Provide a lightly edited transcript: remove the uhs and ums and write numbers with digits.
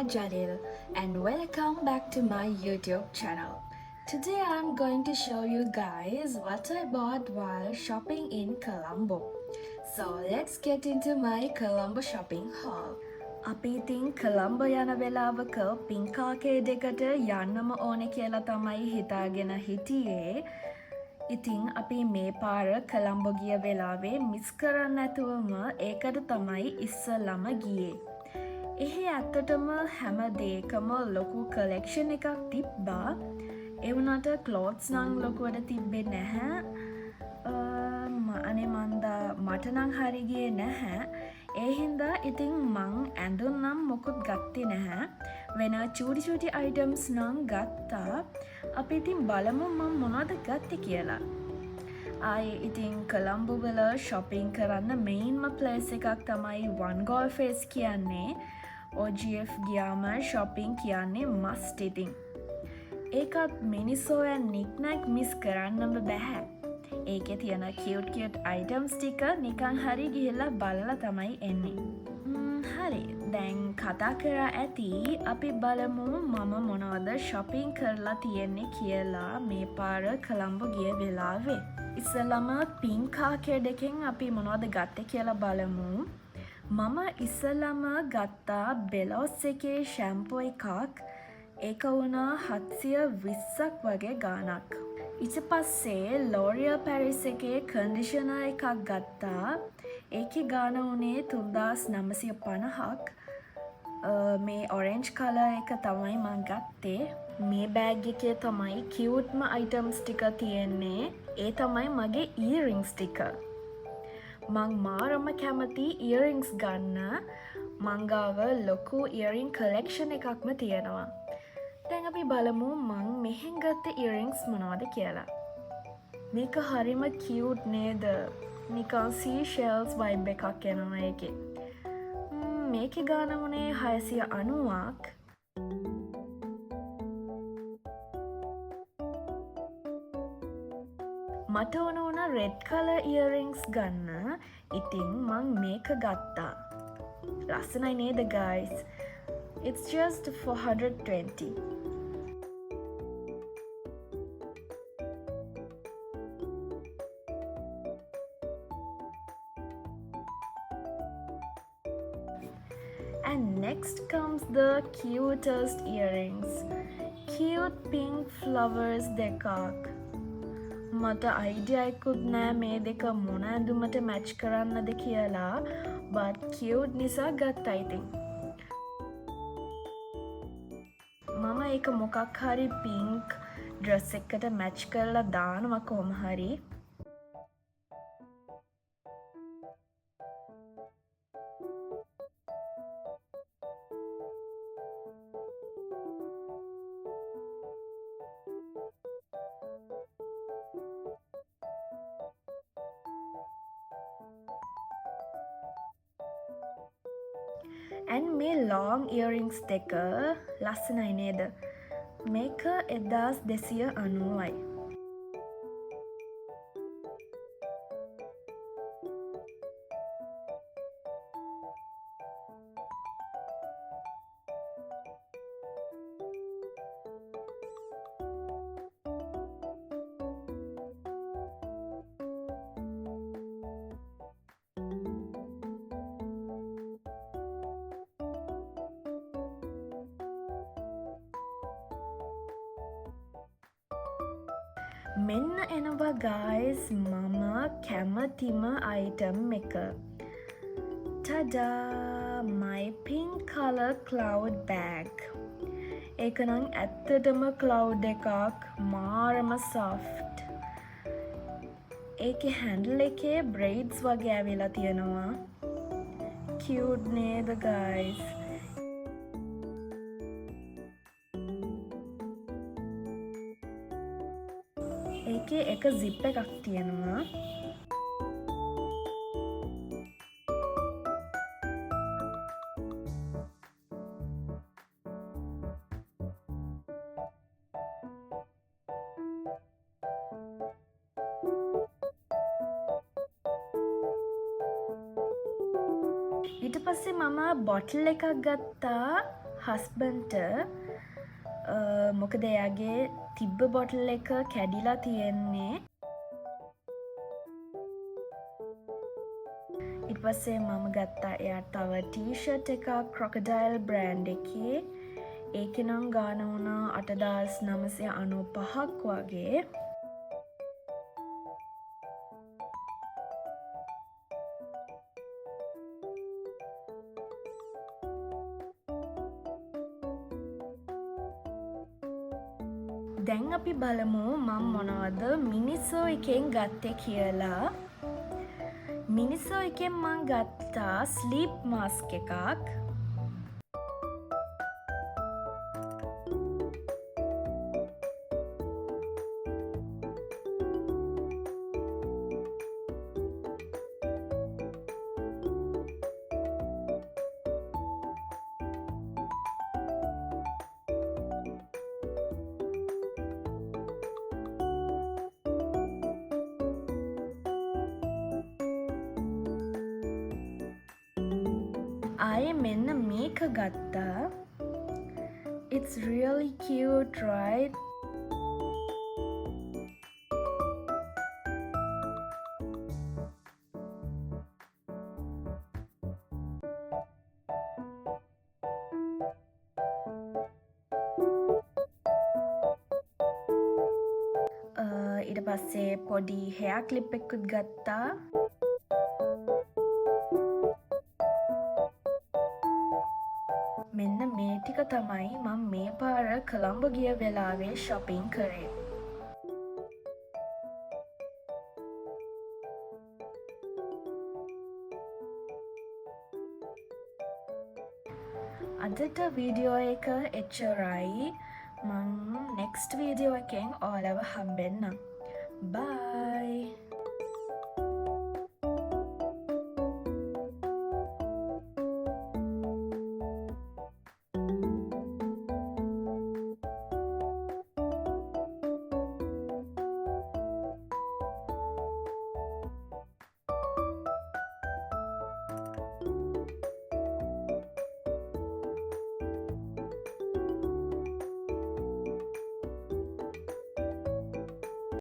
Jalil and welcome back to my YouTube channel. Today I'm going to show you guys what I bought while shopping in Colombo. So let's get into my Colombo shopping haul. අපි ඉතින් කොළඹ යන වෙලාවක පින්කාකේ දෙකට යන්නම ඕනේ කියලා තමයි හිතාගෙන හිටියේ. ඉතින් අපි මේ පාර කොළඹ ගිය වෙලාවේ මිස් කරන්න නැතුවම ඒකට තමයි ඉස්සෙල්ලම ගියේ. එහි ඇත්තටම හැම දෙයකම ලොකු කලෙක්ෂන් එකක් තිබ්බා. ඒ වුණාට ක්ලෝත්ස් නම් ලොකුවට තිබ්බේ නැහැ. අනේ මන්දා මට නම් හරි ගියේ නැහැ. ඒ හින්දා ඉතින් මං ඇඳුම් නම් මොකුත් ගත්තේ නැහැ. වෙන චූටි අයිටම්ස් නම් ගත්තා. අපි ඉතින් බලමු මම මොනවද ගත්තේ කියලා. ආයේ ඉතින් කොළඹ වල shopping කරන්න මේන්ම ප්ලේස් එකක් තමයි One Golf Face කියන්නේ. OGF ගියාම shopping කියන්නේ must ඉතින්. ඒකත් මිනිස්සෝ and knick-knack මිස් කරන්නම බැහැ. ඒකේ තියෙන cute items ටික නිකන් හරි ගිහිල්ලා බලලා තමයි එන්නේ. හරි. දැන් කතා කරා ඇති අපි බලමු මම මොනවද shopping කරලා තියෙන්නේ කියලා මේ පාර කොළඹ ගිය වෙලාවේ. ඉස්සෙල්ලාම pink arcade එකෙන් අපි මොනවද ගත්තේ කියලා බලමු. මම ඉස්සෙල්ලාම ගත්තා Bellos එකේ shampoo එකක්. ඒක වුණා 720ක් වගේ ගාණක්. ඊට පස්සේ L'Oreal Paris එකේ conditioner එකක් ගත්තා. ඒකේ ගාණ උනේ 3950ක්. මේ orange color එක තමයි මම ගත්තේ. මේ bag එකේ තමයි cuteම items ටික තියෙන්නේ. ඒ තමයි මගේ earrings ටික. මං මාරම කැමති earrings ගන්න. මං ගාව ලොකු earring collection එකක්ම තියෙනවා. දැන් අපි බලමු මං මෙහෙන් ගත්ත earrings මොනවද කියලා. මේක හරිම cute නේද? නිකන් seashells vibe එකක් එනවා ඒකේ. මේකේ ගාණ උනේ 690ක්. මට ඕන red color earrings ගන්න. ඉතින් මං මේක ගත්තා. ලස්සනයි නේද guys? It's just 420. And next comes the cutest earrings. Cute pink flowers දෙකක්. මට idea එකකුත් නෑ මේ දෙක මොන ඇඳුමට match කරන්නද කියලා. But cute නිසා ගත්තා ඉතින්. මම ඒක මොකක් හරි pink dress එකකට match කරලා දානවා කොහොම හරි. And මේ long earrings දෙක ලස්සනයි නේද? මේක 1290යි. මෙන්න එනවා guys මම කැමතිම item එක. tada! My pink color cloud bag. ඒක නම් ඇත්තටම cloud එකක් මාරම soft. ඒකේ handle එකේ braids වගේ ඇවිල්ලා තියෙනවා. cute නේද guys? ඒකේ එක zip එකක් තියෙනවා. ඊට පස්සේ මම බොටල් එකක් ගත්තා හස්බන්ට මොකද එයාගේ තිබ්බ බොටල් එක කැඩිලා තියෙන්නේ. ඉට පස්සේ මම ගත්තා එයා තව ටීෂට් එක ක්‍රොකඩයිල් බ්‍රෑන්් එකේ. ඒක නම් ගාන වුණා 8995ක් වගේ. දැන් අපි බලමු මම මොනවද මිනිසෝ එකෙන් ගත්තේ කියලා. මිනිසෝ එකෙන් මං ගත්තා ස්ලීප් මාස්ක් එකක්. ආයේ මෙන්න මේක ගත්තා. It's really cute, right? ඊට පස්සේ පොඩි hair clip එකකුත් ගත්තා. මෙන්න මේ ටික තමයි මම මේ පාර කොළඹ ගිය වෙලාවේ shopping කරේ. අදට වීඩියෝ එක එච්චරයි. මං next වීඩියෝ එකෙන් ඔයාලව හම්බෙන්නම්. Bye!